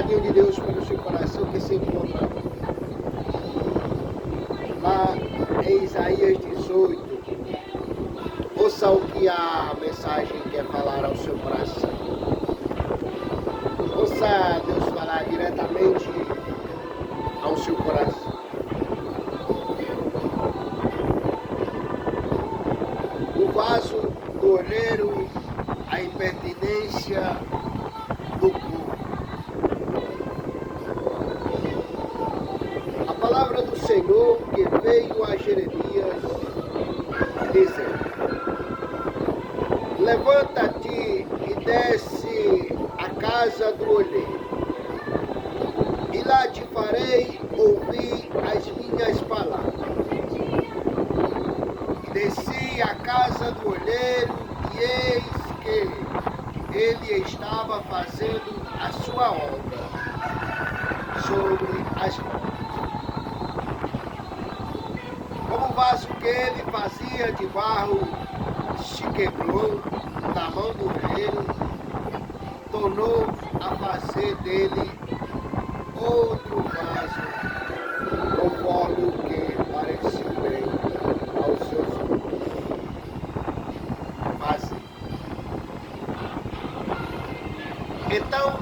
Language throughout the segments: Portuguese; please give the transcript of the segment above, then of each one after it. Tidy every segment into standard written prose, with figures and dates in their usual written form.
recadinho de Deus para o seu coração que se encontra lá em Isaías 18. Ouça o que a mensagem quer falar ao seu coração. Ouça Deus falar diretamente ao seu coração. O vaso do olheiro, a impertinência do povo. A palavra do Senhor que veio a Jeremias dizendo: levanta-te e desce à casa do olheiro, e lá te farei ouvir as minhas palavras. E desci à casa do olheiro, e eis que ele estava fazendo a sua obra sobre as rodas. Como o vaso que ele fazia de barro se quebrou na mão do olheiro, tornou a fazer dele outro vaso, conforme o que pareceu bem aos seus olhos fazer. Então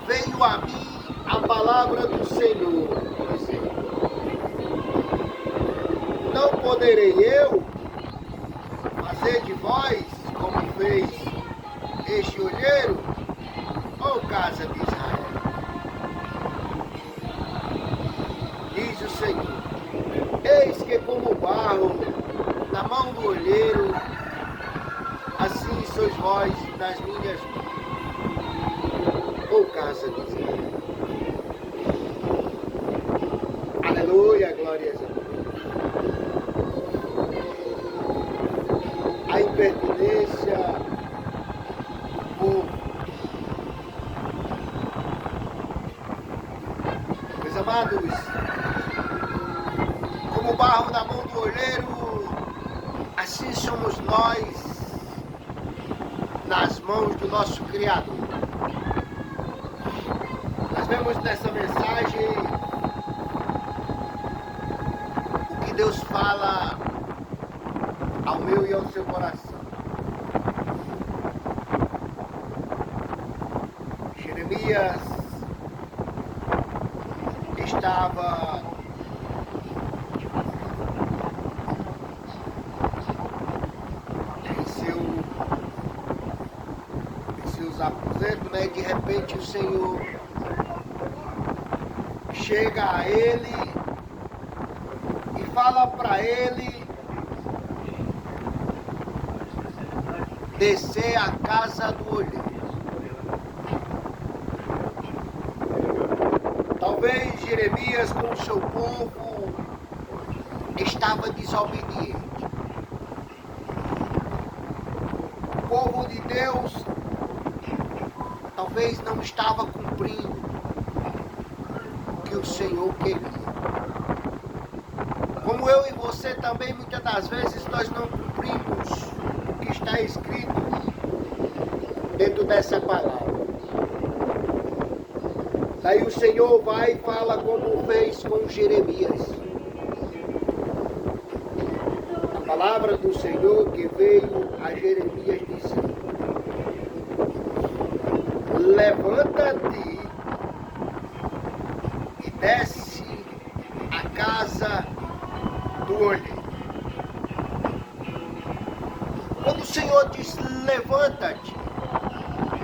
veio a mim a palavra do Senhor, dizendo: não poderei eu fazer de vós como fez este olheiro, ó casa de Israel? Diz o Senhor: eis que como barro na mão do olheiro, assim sois vós nas minhas mãos, ó casa de Israel. Aleluia, glória a Deus. A impertinência do povo. Meus amados, como barro na mão do olheiro, assim somos nós nas mãos do nosso Criador. Nós vemos nessa mensagem o que Deus fala ao meu e ao seu coração. Jeremias estava em seus aposentos, né? De repente o Senhor chega a ele e fala para ele descer à casa do olheiro. Talvez Jeremias com o seu povo estava desobediente. O povo de Deus talvez não estava cumprindo o que o Senhor queria. Como eu e você também, muitas das vezes, nós não cumprimos o que está escrito dentro dessa palavra. Daí o Senhor vai e fala como fez com Jeremias. A palavra do Senhor que veio a Jeremias dizendo: levanta-te e desce à casa do olheiro. Quando o Senhor diz levanta-te,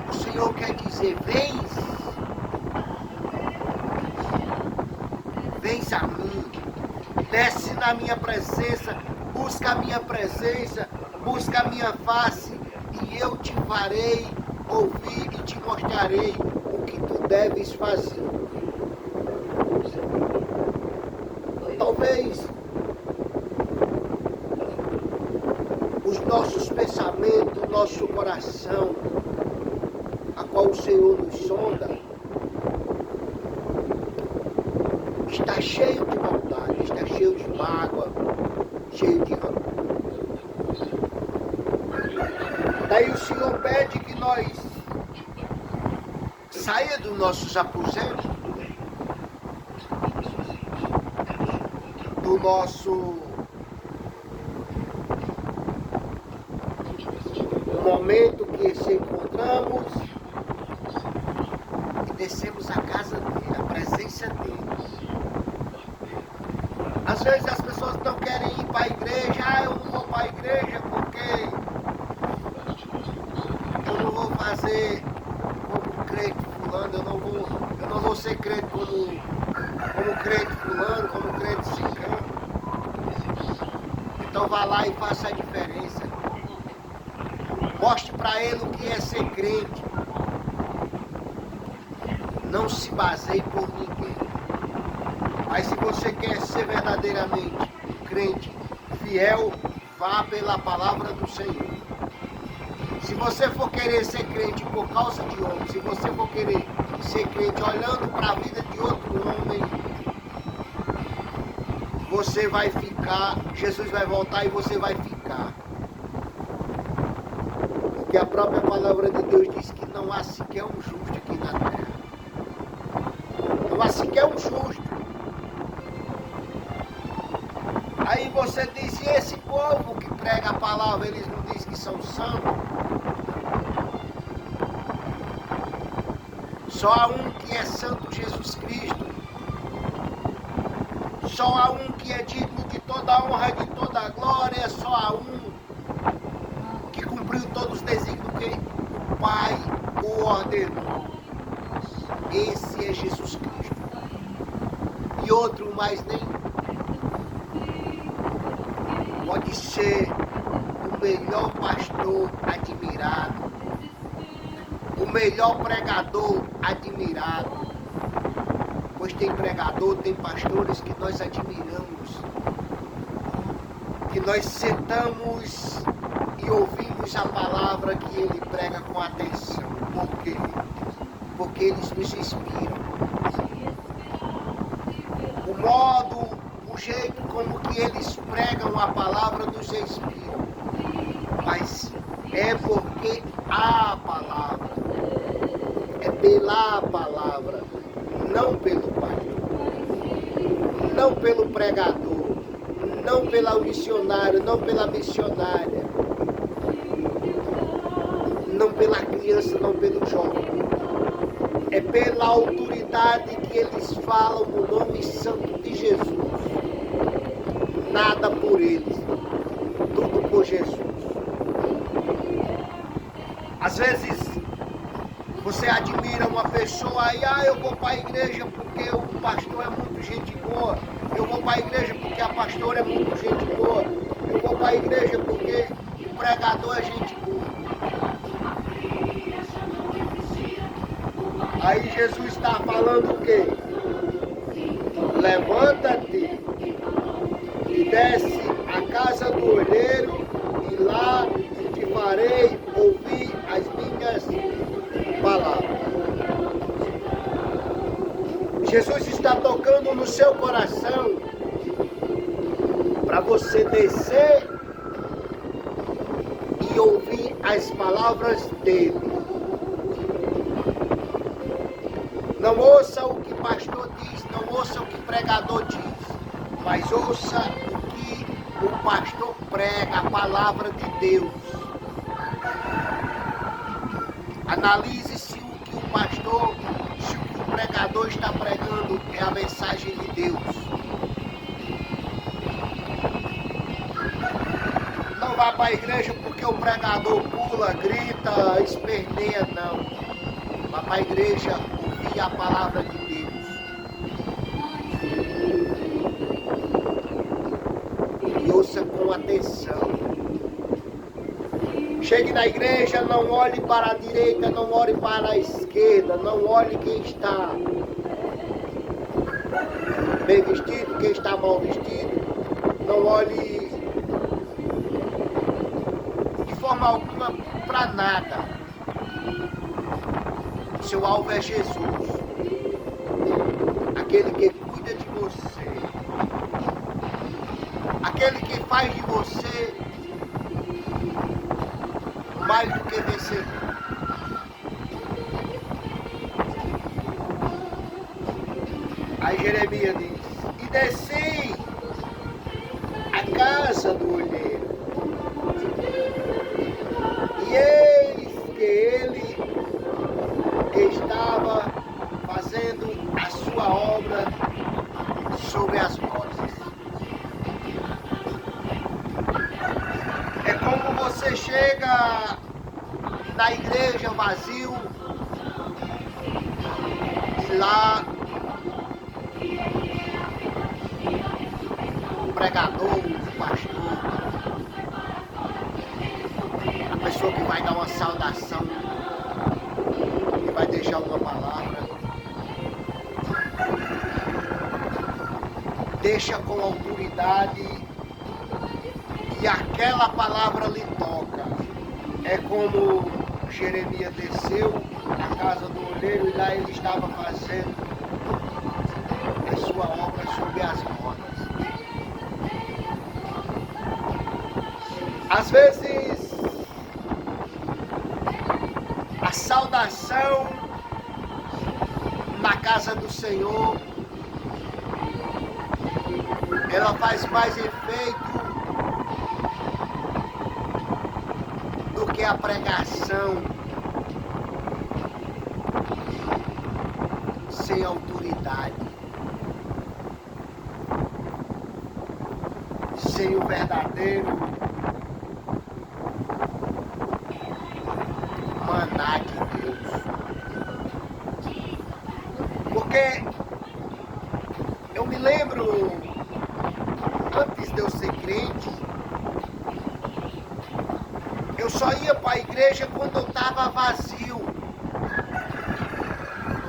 o Senhor quer dizer vens a mim, desce na minha presença, busca a minha presença, busca a minha face, e eu te farei ouvir e te mostrarei o que tu deves fazer. Talvez os nossos pensamentos, o nosso coração, a qual o Senhor nos sonda, está cheio de maldade, está cheio de mágoa, cheio de rancor. Daí o Senhor pede que nós saia dos nossos aposentos, do nosso momento que se encontramos e descemos a casa dele, a presença dele. Às vezes as pessoas não querem ir para a igreja. Eu não vou para a igreja porque eu não vou fazer como crente fulano, eu não vou ser crente como crente fulano, como crente ciclano. Então vá lá e faça a diferença. Mostre para ele o que é ser crente. Não se baseie por ninguém. Mas se você quer ser verdadeiramente crente, fiel, vá pela palavra do Senhor. Se você for querer ser crente por causa de homem, se você for querer ser crente olhando para a vida de outro homem, você vai ficar, Jesus vai voltar e você vai ficar. Porque a própria palavra de Deus diz que não há sequer um justo aqui na terra. Não há sequer um justo. Aí você diz, e esse povo que prega a palavra, eles não dizem que são santos? Só há um que é santo, Jesus Cristo. Só há um que é digno de toda a honra e de toda a glória. Só há um que cumpriu todos os desígnios que o Pai o ordenou. Esse é Jesus Cristo. E outro mais nenhum. Pode ser o melhor pastor admirado, o melhor pregador admirado, pois tem pregador, tem pastores que nós admiramos, que nós sentamos e ouvimos a palavra que ele prega com atenção. Por quê? Porque eles nos inspiram. O modo, o jeito como que eles pregam a palavra nos inspira. Mas é porque há a palavra. É pela palavra, não pelo pastor, não pelo pregador, não pelo missionário, não pela missionária, não pela criança, não pelo jovem. É pela autoridade que eles falam no nome santo de Jesus. Nada por eles, tudo por Jesus. Às vezes você admira uma pessoa aí, eu vou para a igreja porque o pastor é muito gente boa. Eu vou para a igreja porque a pastora é muito gente boa. Eu vou para a igreja porque o pregador é gente boa. Aí Jesus está falando o quê? Levanta-te e desce à casa do olheiro e lá te farei ouvir as minhas palavras. Jesus está tocando no seu coração para você descer e ouvir as palavras dele. Não ouça o que o pastor diz, não ouça o que o pregador diz, mas ouça o que o pastor prega, a palavra de Deus. Analise se o que o pastor, se o que o pregador está pregando é a mensagem de Deus. Não vá para a igreja porque o pregador pula, grita, esperneia, não. Vá para a igreja ouvir a palavra de Deus. E ouça com atenção. Chegue na igreja, não olhe para a direita, não olhe para a esquerda, não olhe quem está bem vestido, quem está mal vestido, não olhe de forma alguma para nada. O seu alvo é Jesus, aquele que cuida de você, aquele que faz de você mais do que vencer. Aí Jeremias diz: e desci à casa do olheiro, e eis que ele estava fazendo a sua obra sobre as rodas. É como você chega na igreja vazio e lá o pregador, o pastor, a pessoa que vai dar uma saudação, que vai deixar uma palavra, deixa com autoridade e aquela palavra lhe toca. É como Jeremias desceu à casa do olheiro e lá ele estava fazendo a sua obra sobre as rodas. Às vezes, a saudação na casa do Senhor, ela faz mais efeito do que a pregação sem autoridade, sem o verdadeiro maná de Deus. Porque eu me lembro, antes de eu ser crente, eu só ia para a igreja quando eu estava vazio,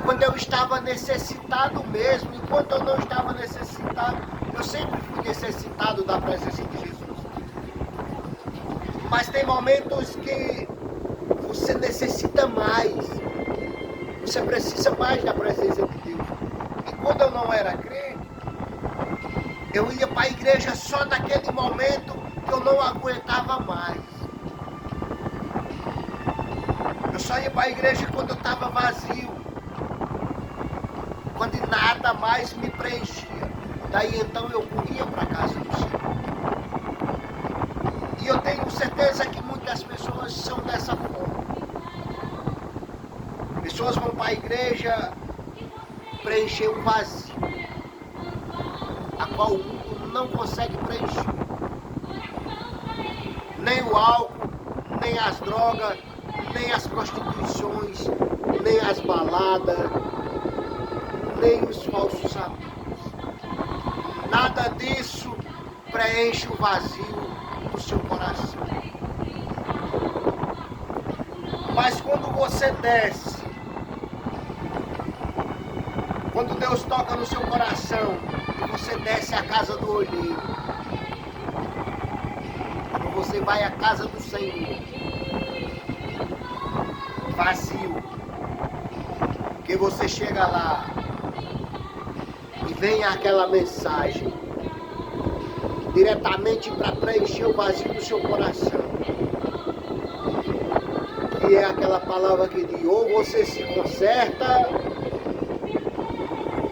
quando eu estava necessitado mesmo. Enquanto eu não estava necessitado, eu sempre fui necessitado da presença de Jesus. Mas tem momentos que você necessita mais, você precisa mais da presença de Deus. E quando eu não era crente, eu ia para a igreja só naquele momento que eu não aguentava mais. Eu só ia para a igreja quando eu estava vazio, quando nada mais me preenchia. Daí então eu corria para a casa do Senhor. E eu tenho certeza que muitas pessoas são dessa forma. Pessoas vão para a igreja preencher um vazio, a qual o mundo não consegue preencher. Nem o álcool, nem as drogas, nem as prostituições, nem as baladas, nem os falsos amigos. Nada disso preenche o vazio do seu coração. Mas quando você desce, quando Deus toca no seu coração, e você desce à casa do olheiro, quando você vai à casa do Senhor, vazio, que você chega lá e vem aquela mensagem diretamente para preencher o vazio do seu coração, que é aquela palavra que diz: ou você se conserta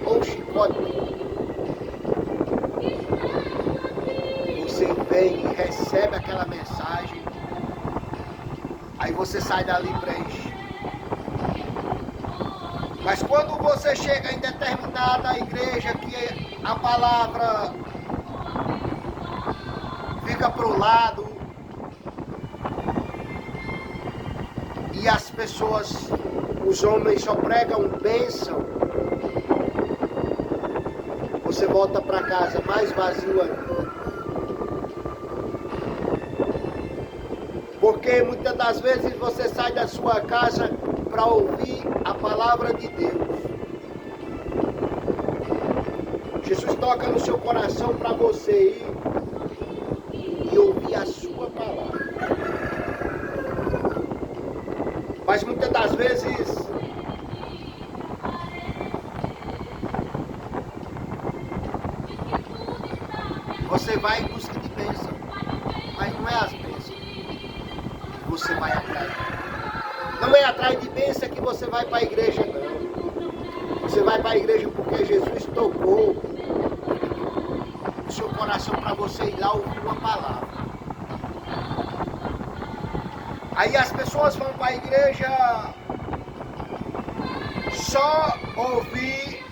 ou chicote. Você vem e recebe aquela mensagem, aí você sai dali e preenche. Mas quando você chega em determinada igreja que a palavra fica para o lado e as pessoas, os homens só pregam bênção, você volta para casa mais vazio ainda. Porque muitas das vezes você sai da sua casa para ouvir a palavra de Deus. Jesus toca no seu coração para você ir e ouvir a sua palavra. Mas muitas das vezes você vai em busca de bênção, mas não é as bênçãos que você vai atrás. Não é atrás de bênção que você vai para a igreja, não. Você vai para a igreja porque Jesus tocou o seu coração para você ir lá ouvir uma palavra. Aí as pessoas vão para a igreja só ouvir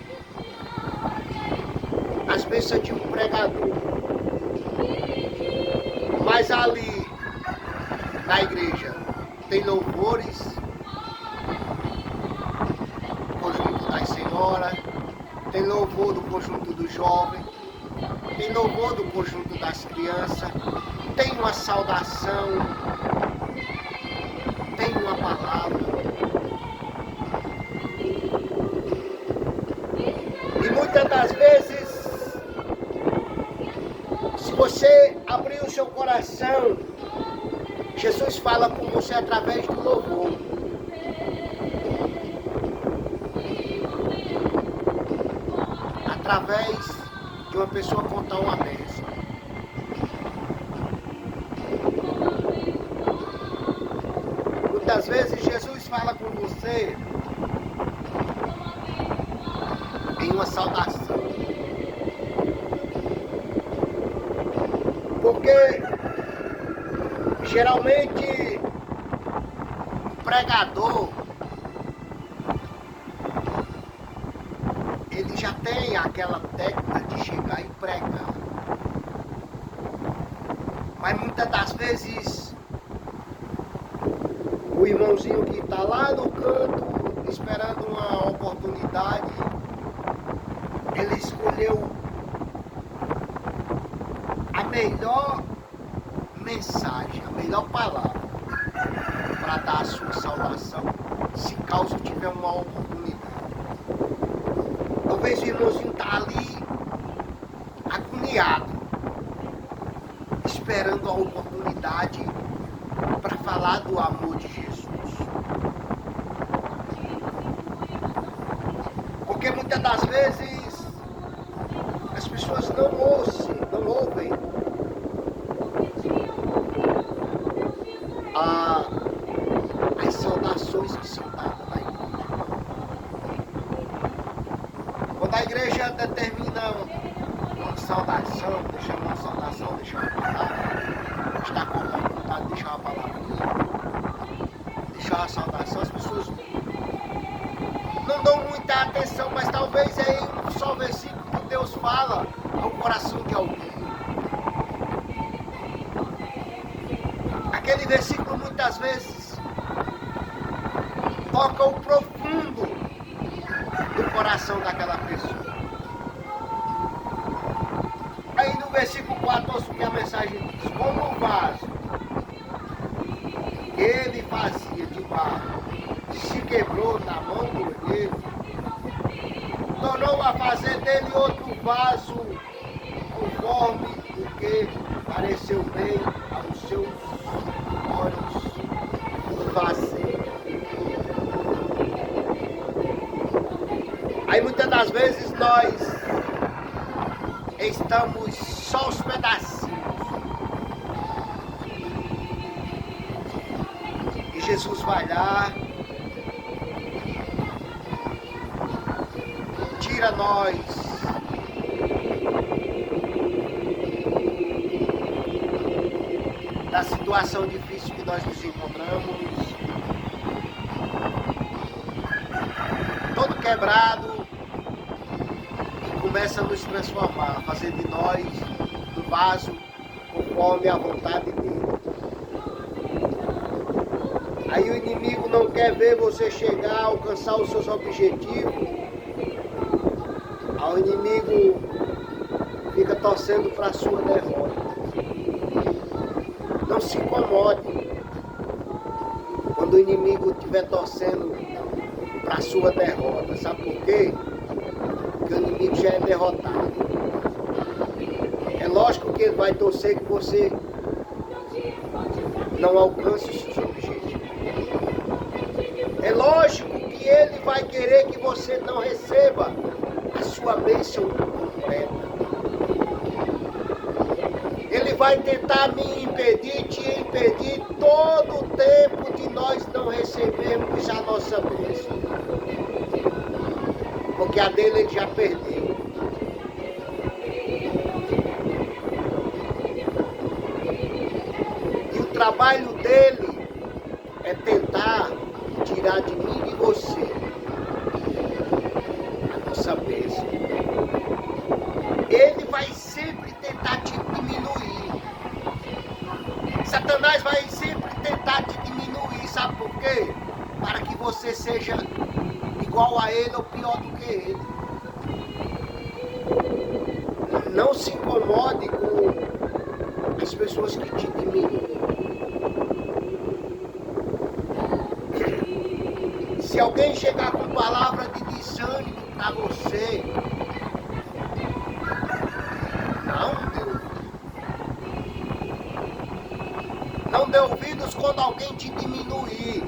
as bênçãos de um pregador. Mas ali na igreja tem louvores, conjunto das senhoras, tem louvor do conjunto dos jovens, tem louvor do conjunto das crianças, tem uma saudação, tem uma palavra. E muitas das vezes, se você abrir o seu coração, Jesus fala com você através do louvor. Através de uma pessoa contar uma bênção. Muitas vezes Jesus fala com você em uma saudação. Porque geralmente o pregador ele já tem aquela técnica de chegar e pregar. Mas muitas das vezes o irmãozinho que está lá no canto esperando uma oportunidade, ele escolheu a melhor mensagem, a melhor palavra para dar a sua salvação, se caso tiver uma oportunidade. Talvez o irmãozinho está ali agoniado, esperando a oportunidade para falar do amor de Jesus. Porque muitas das vezes as pessoas não ouvem as saudações que são dadas na igreja. Quando a igreja determina uma saudação, deixa uma palavra, está com vontade de deixar uma palavra, deixar uma saudação, as pessoas não dão muita atenção, mas talvez é em um só versículo que Deus fala ao coração de alguém. Aquele versículo muitas vezes toca o profundo do coração daquela pessoa. Aí no versículo 14 que a mensagem diz: como o vaso que ele fazia de barro se quebrou na mão do olheiro, tornou a fazer dele outro vaso conforme o que pareceu bem aos seus olhos fazer. Aí muitas das vezes nós estamos só os pedacinhos. E Jesus vai lá, tira nós da situação difícil que nós nos encontramos, todo quebrado, e começa a nos transformar, fazer de nós um vaso conforme a vontade dele. Aí o inimigo não quer ver você chegar, alcançar os seus objetivos. Aí o inimigo fica torcendo para a sua derrota. Não se incomode quando o inimigo estiver torcendo para a sua derrota. Sabe por quê? Porque o inimigo já é derrotado. É lógico que ele vai torcer que você não alcance os seus objetivos. É lógico que ele vai querer que você não receba a sua bênção completa. Ele vai tentar me impedir, te impedir todo o tempo de nós não recebermos a nossa bênção. Porque porque a dele ele já perdeu. E o trabalho dele é tentar tirar de mim e de você a nossa bênção. Ele vai sempre tentar te diminuir. Satanás vai sempre tentar te diminuir, sabe por quê? Para que você seja igual a ele ou pior do que ele. Não se incomode com as pessoas que te diminuem. Se alguém chegar com palavra de desânimo para você, não dê ouvidos quando alguém te diminuir.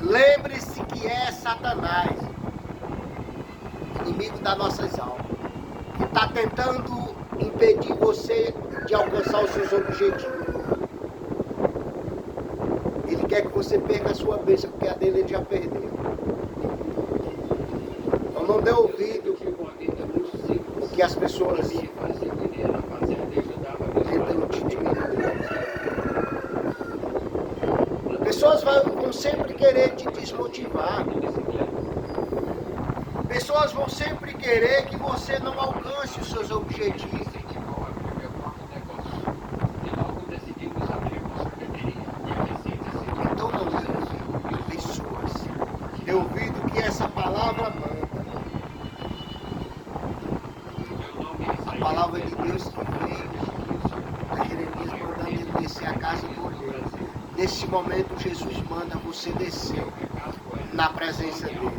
Lembre-se que é Satanás, inimigo das nossas almas, que está tentando impedir você de alcançar os seus objetivos. Ele quer que você perca a sua bênção, porque a dele ele já perdeu. Então não dê ouvido o que as pessoas tentam te diminuir. Pessoas vão sempre querer te desmotivar. Pessoas vão sempre querer que você não alcance os seus objetivos. Então não dê ouvido pessoas. Dê ouvido que essa palavra manda. A palavra de Deus que veio a Jeremias mandando ele descer a casa do olheiro. Nesse momento, Jesus manda você descer na presença dele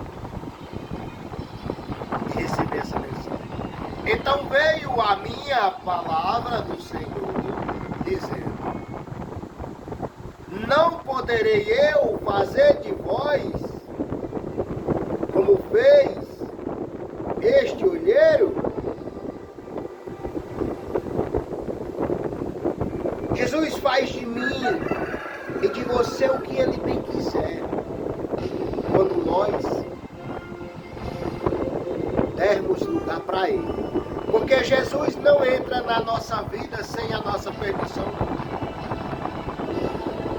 e receber essa mensagem. Então veio a minha palavra do Senhor, dizendo: não poderei eu fazer de vós como fez este olheiro? Jesus faz de mim e de você o que ele bem quiser, quando nós dermos lugar para ele. Porque Jesus não entra na nossa vida sem a nossa permissão.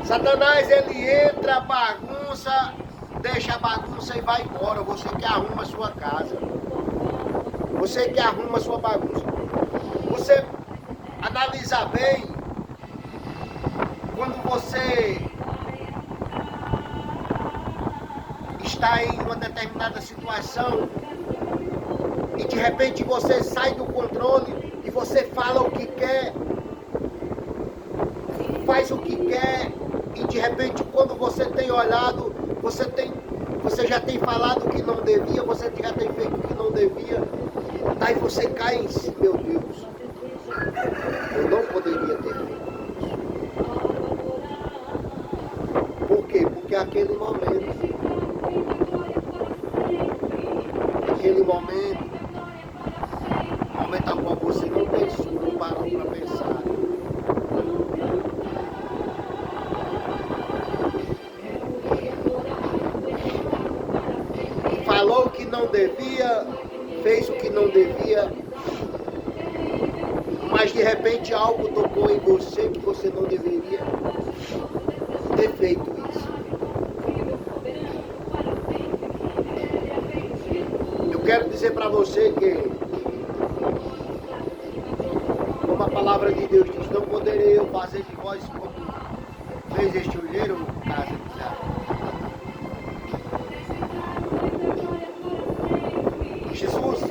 Satanás, ele entra, bagunça, deixa a bagunça e vai embora. Você que arruma a sua casa. Você que arruma a sua bagunça. Você analisa bem. Quando você está em uma determinada situação e de repente você sai do controle e você fala o que quer, faz o que quer e de repente quando você tem olhado, você já tem falado o que não devia, você já tem feito o que não devia, daí você cai em si, meu Deus, eu não poderia ter feito. Porque aquele momento ao qual você não pensou, não parou para pensar. Falou o que não devia, fez o que não devia, mas de repente algo tocou em você que você não deveria ter feito isso. Eu quero dizer para você que, como a palavra de Deus diz, não poderei eu fazer de vós como fez este olheiro, casa de Israel. Jesus,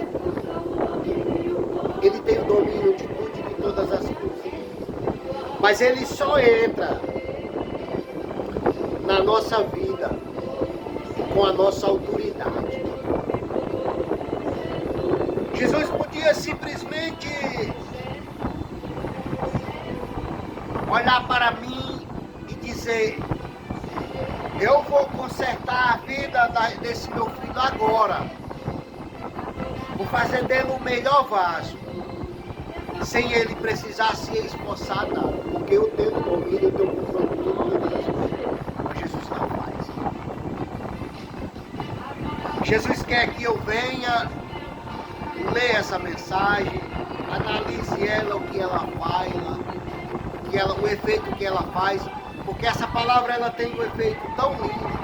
ele tem o domínio de tudo e de todas as coisas. Mas ele só entra na nossa vida com a nossa autoridade. Jesus podia simplesmente olhar para mim e dizer: eu vou consertar a vida desse meu filho agora. Vou fazer dele o melhor vaso, sem ele precisar se esforçar nada, porque eu tenho domínio, eu tenho controle de tudo. Mas Jesus não faz. Jesus quer que eu venha lê essa mensagem, analise ela, o que ela faz, o efeito que ela faz, porque essa palavra ela tem um efeito tão lindo.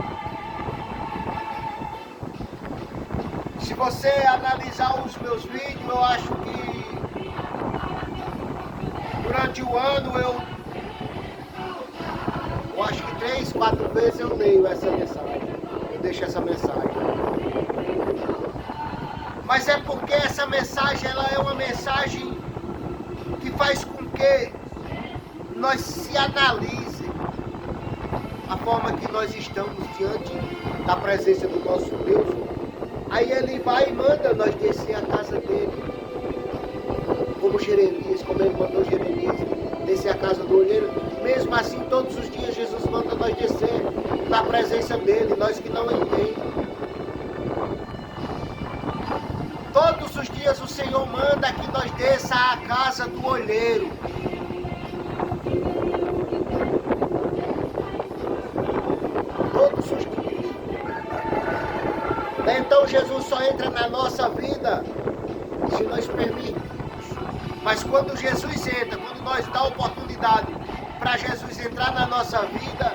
Se você analisar os meus vídeos, eu acho que durante o ano eu acho que 3, 4 vezes eu leio essa mensagem, eu deixo essa mensagem. Mas é porque essa mensagem ela é uma mensagem que faz com que nós se analise a forma que nós estamos diante da presença do nosso Deus. Aí ele vai e manda nós descer a casa dele, como Jeremias, como ele mandou Jeremias descer a casa do olheiro. Mesmo assim, todos os dias Jesus manda nós descer na presença dele, nós que não entendemos. Todos os dias o Senhor manda que nós desça à casa do olheiro. Todos os dias. Então Jesus só entra na nossa vida se nós permitirmos. Mas quando Jesus entra, quando nós dá oportunidade para Jesus entrar na nossa vida,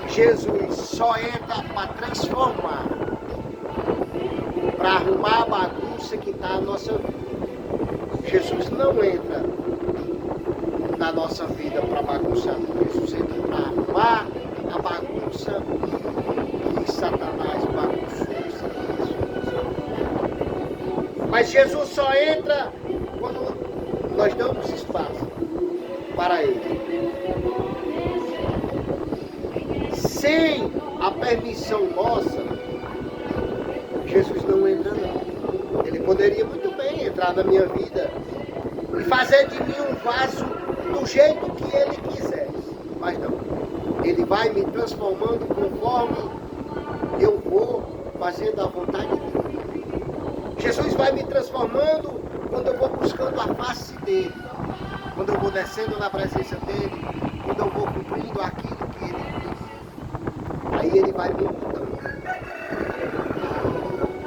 Jesus só entra para transformar, para arrumar a bagunça que está na nossa vida. Jesus não entra na nossa vida para bagunçar, Jesus entra para arrumar a bagunça que Satanás bagunçou. Mas Jesus só entra quando nós damos espaço para Ele. Sem a permissão nossa, Jesus não entra não. Ele poderia muito bem entrar na minha vida e fazer de mim um vaso do jeito que Ele quisesse. Mas não. Ele vai me transformando conforme eu vou fazendo a vontade dele. Jesus vai me transformando quando eu vou buscando a face dele. Quando eu vou descendo na presença dele. Quando eu vou cumprindo aquilo que ele diz. Aí ele vai me mudando.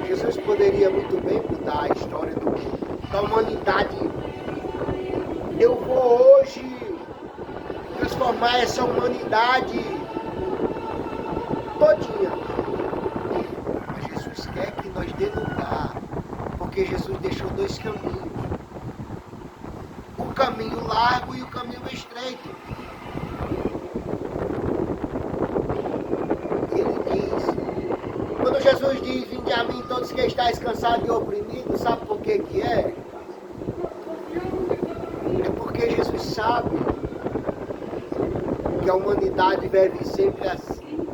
Jesus poderia muito bem mudar a história da humanidade. Eu vou hoje transformar essa humanidade todinha. Mas Jesus quer que nós dê lugar. Porque Jesus deixou 2 caminhos. O caminho largo e o caminho estreito. Ele diz, quando Jesus diz, vinde a mim todos que estáis cansados e oprimidos, sabe por que que é? É porque Jesus sabe que a humanidade vive sempre assim.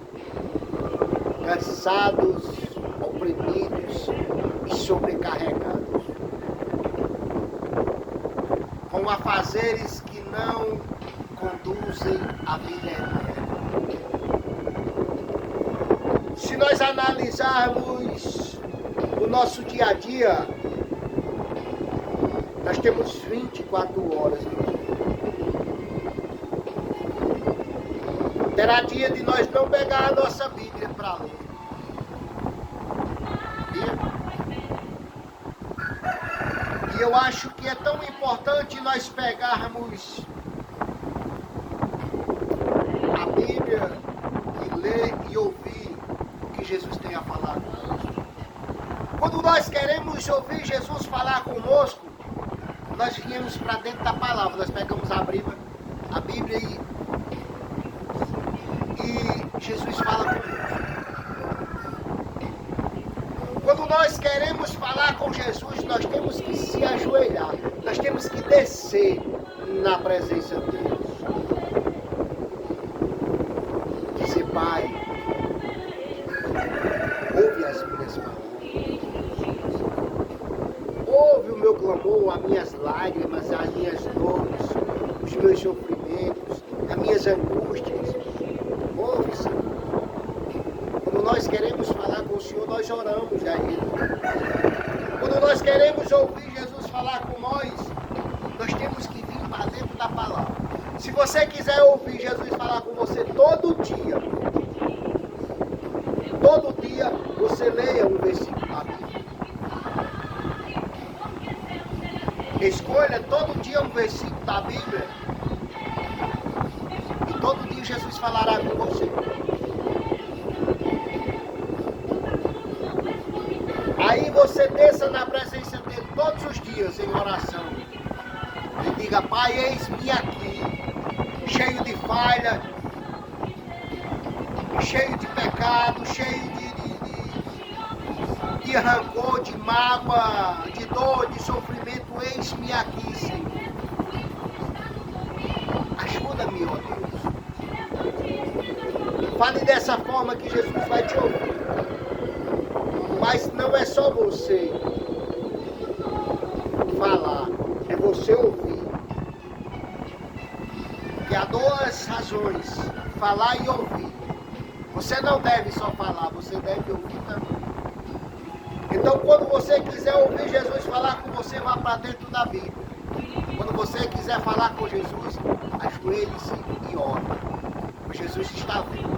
Cansados, oprimidos e sobrecarregados. Com afazeres que não conduzem à vida eterna. Se nós analisarmos o nosso dia a dia, nós temos 24 horas no dia. Terá dia de nós não pegar a nossa Bíblia para ler. E eu acho que é tão importante nós pegarmos a Bíblia e ler e ouvir o que Jesus tem a falar conosco. Quando nós queremos ouvir Jesus falar conosco, nós viemos para dentro da palavra, nós pegamos a Bíblia e Jesus fala conosco. Quando nós queremos falar com Jesus, nós temos que se ajoelhar, nós temos que descer na presença de Deus. Dizer, Pai, ouve as minhas palavras. Ouve o meu clamor, as minhas lágrimas, as minhas dores, os meus sofrimentos, as minhas angústias. Ouve, Senhor. Quando nós queremos falar com o Senhor, nós oramos a Ele. Quando nós queremos ouvir Jesus falar com nós temos que vir para dentro da palavra. Se você quiser ouvir Jesus falar com você todo dia você leia um versículo da Bíblia. Escolha todo dia um versículo da Bíblia. E todo dia Jesus falará com você. Aí você desça na presença dele todos os dias em oração. E diga: Pai, eis-me aqui, cheio de falha, cheio de pecado, cheio de rancor, de mágoa, de dor, de sofrimento. Eis-me aqui, Senhor. Ajuda-me, ó Deus. Fale dessa forma que Jesus vai te ouvir. Mas não é só você falar, é você ouvir. Porque há duas razões, falar e ouvir. Você não deve só falar, você deve ouvir também. Então, quando você quiser ouvir Jesus falar com você, vá para dentro da Bíblia. Quando você quiser falar com Jesus, ajoelhe-se e ore. Pois Jesus está vendo.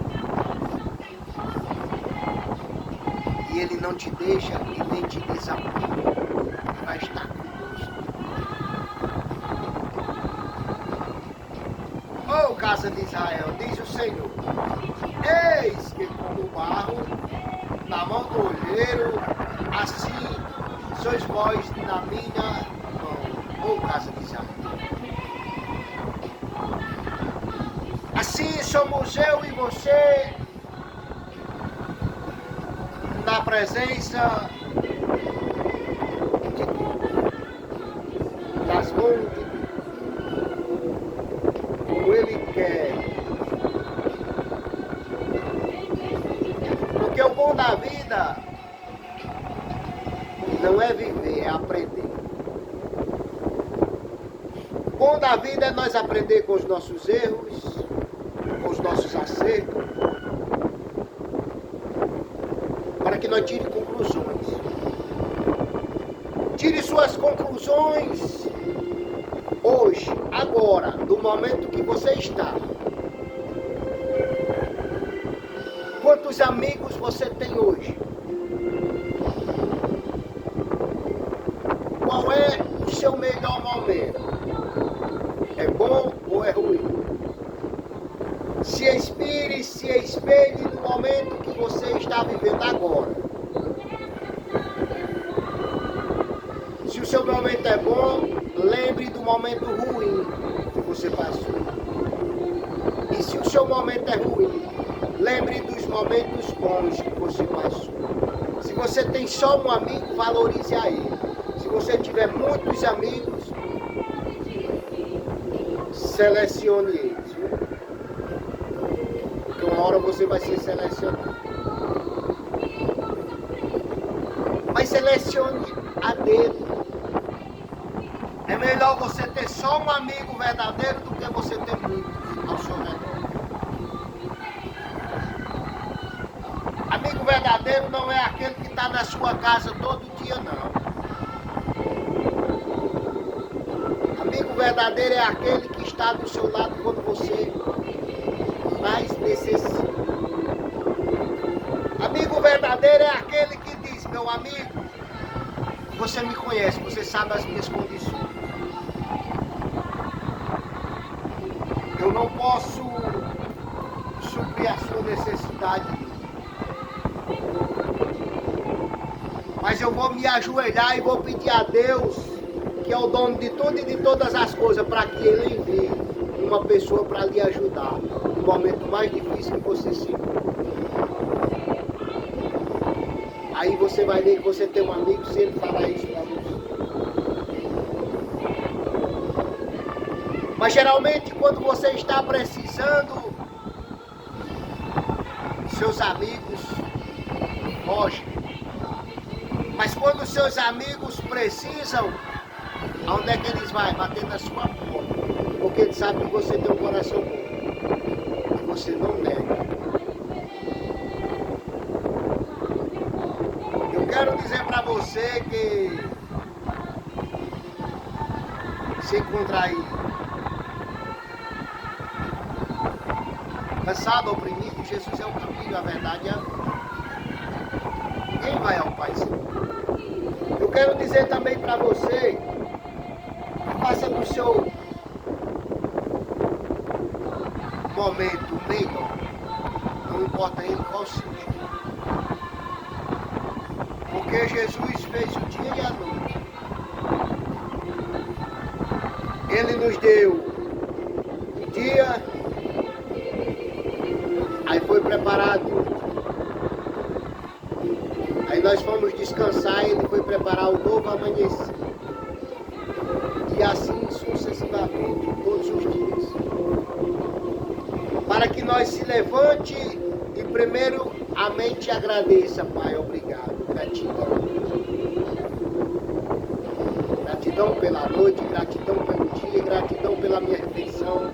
E Ele não te deixa e nem te desampara. Ele vai estar conosco. Oh, casa de Israel, diz o Senhor: eis que como barro na mão do olheiro, assim sois vós na minha mão. Oh, casa de Israel. Assim somos eu e você na presença de Deus, das mãos de Deus, como Ele quer. Porque o bom da vida não é viver, é aprender. O bom da vida é nós aprender com os nossos erros, com os nossos acertos, para que nós tire conclusões. Tire suas conclusões hoje, agora, no momento que você está. Quantos amigos você tem hoje? Qual é o seu melhor momento? É bom ou é ruim? Se inspire, se espelhe no momento que você está vivendo agora. Se o seu momento é bom, lembre do momento ruim que você passou. E se o seu momento é ruim, lembre dos momentos bons que você passou. Se você tem só um amigo, valorize a ele. Se você tiver muitos amigos, selecione eles. Porque uma hora você vai ser selecionado. Mas selecione a dedo. É melhor você ter só um amigo verdadeiro do que você ter muitos ao seu redor. Amigo verdadeiro não é aquele que está na sua casa todo dia, não. Amigo verdadeiro é aquele que está do seu lado quando você mais necessita. Amigo verdadeiro é aquele que diz: meu amigo, você me conhece, você sabe as minhas condições. Eu não posso suprir a sua necessidade, mas eu vou me ajoelhar e vou pedir a Deus, que é o dono de tudo e de todas as coisas, para que Ele envie uma pessoa para lhe ajudar no momento mais difícil que você se encontra. Aí você vai ver que você tem um amigo se ele falar isso para você. Mas geralmente quando você está precisando, seus amigos fogem. Mas quando seus amigos precisam, aonde é que eles vão? Bater na sua porta. Porque eles sabem que você tem um coração bom. E você não nega. Eu quero dizer para você que se encontrar aí cansado, oprimido, Jesus é o caminho, a verdade e a vida. Ninguém vai ao Pai sem. Eu quero dizer também para você Faça do seu momento melhor. Não importa ele qual seja. Porque Jesus fez o dia e a noite. Ele nos deu o dia, aí foi preparado. Aí nós fomos descansar, ele foi preparar o novo amanhecer. E assim sucessivamente, todos os dias. Para que nós se levante e primeiro a mente agradeça, Pai, obrigado, gratidão. Gratidão pela noite, gratidão pelo dia, gratidão pela minha refeição,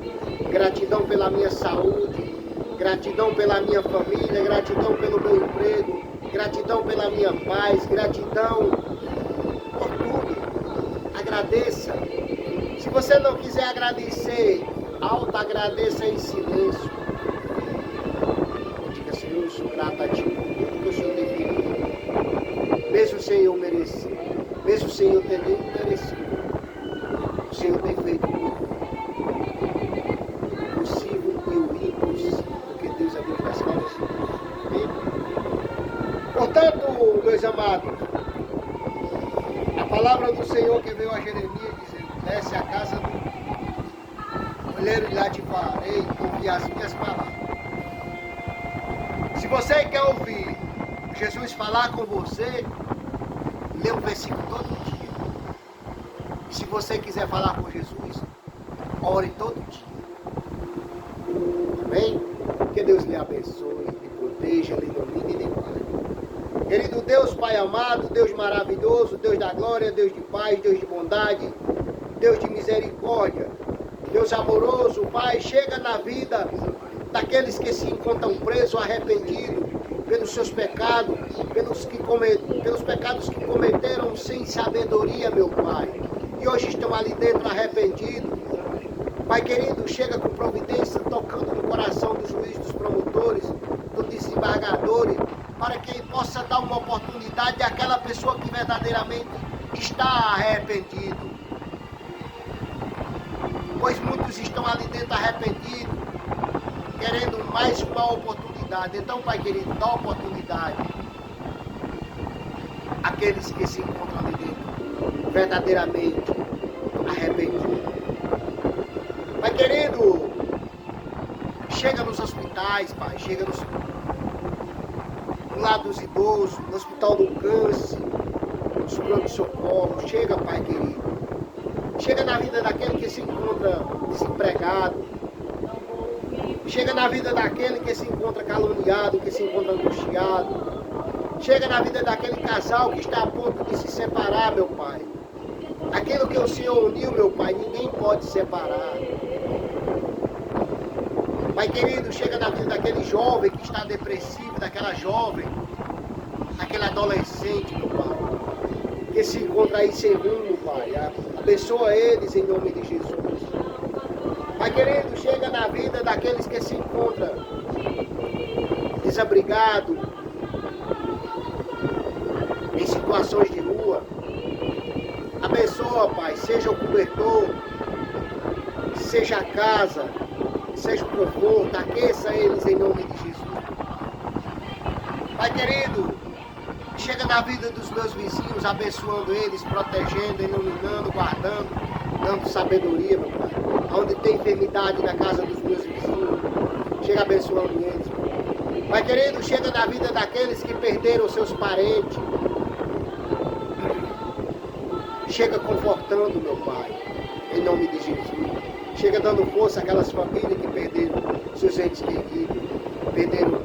gratidão pela minha saúde, gratidão pela minha família, gratidão pelo meu emprego, gratidão pela minha paz, gratidão por tudo. Agradeça. Se você não quiser agradecer, auto-agradeça em silêncio. Diga, Senhor, eu sou grato a Ti por tudo que o Senhor tem feito. Mesmo sem eu merecer, mesmo sem eu ter nem merecido, o Senhor tem feito o possível e o impossível, porque Deus é Deus das causas. Portanto, meus amados, a palavra do Senhor que veio a Jeremias dizendo, desce a casa do olheiro e lá te farei ouvir as minhas palavras. Se você quer ouvir Jesus falar com você, lê um versículo todo dia. E se você quiser falar com Jesus, ore todo dia. Amém? Que Deus lhe abençoe, lhe proteja, lhe ilumine e lhe guarde. Querido Deus, Pai amado, Deus maravilhoso, Deus da glória, Deus de paz, Deus de bondade, Deus de misericórdia, Deus amoroso, Pai, chega na vida daqueles que se encontram presos, arrependidos pelos seus pecados, pelos pecados que cometeram sem sabedoria, meu Pai, e hoje estão ali dentro arrependidos. Pai querido, chega com providência, tocando no coração dos juízes, dos promotores, dos desembargadores, para que ele possa dar uma oportunidade àquela pessoa que verdadeiramente está arrependido. Pois muitos estão ali dentro arrependidos, querendo mais uma oportunidade. Então, Pai querido, dá oportunidade àqueles que se encontram ali dentro, verdadeiramente arrependidos. Pai querido, chega nos hospitais, Pai, chega no lado dos idosos, no hospital do câncer, nos pronto-socorro, chega, Pai querido. Chega na vida daquele que se encontra desempregado. Chega na vida daquele que se encontra caluniado, que se encontra angustiado. Chega na vida daquele casal que está a ponto de se separar, meu Pai. Aquilo que o Senhor uniu, meu Pai, ninguém pode separar. Pai querido, chega na vida daquele jovem que está depressivo, daquela jovem, daquele adolescente, meu Pai, que se encontra aí sem rumo, Pai. Abençoa eles em nome de Jesus. Pai querido, chega na vida daqueles que se encontram desabrigados, em situações de rua. Abençoa, Pai, seja o cobertor, seja a casa, seja o conforto, aqueça eles em nome de Jesus. Pai querido, chega na vida dos meus vizinhos, abençoando eles, protegendo, iluminando, guardando, dando sabedoria, meu Pai. Onde tem enfermidade na casa dos meus vizinhos, chega abençoando eles, Pai. Pai querido, chega na vida daqueles que perderam seus parentes. Chega confortando, meu Pai, em nome de Jesus. Chega dando força àquelas famílias que perderam seus entes queridos, perderam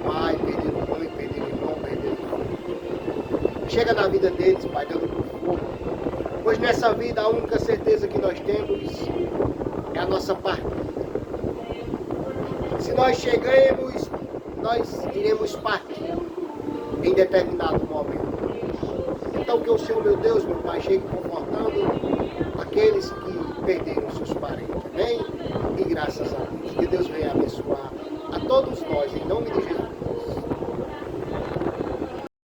pai, perderam mãe, perderam irmão, perderam irmão. Chega na vida deles, Pai, dando conforto. Pois nessa vida a única certeza que nós temos é a nossa partida. Se nós chegamos, nós iremos partir em determinado momento. Então que o Senhor, meu Deus, meu Pai, chegue confortando aqueles que perderam seus parentes. Amém? E graças a Deus. Que Deus venha abençoar a todos nós, em nome de Jesus.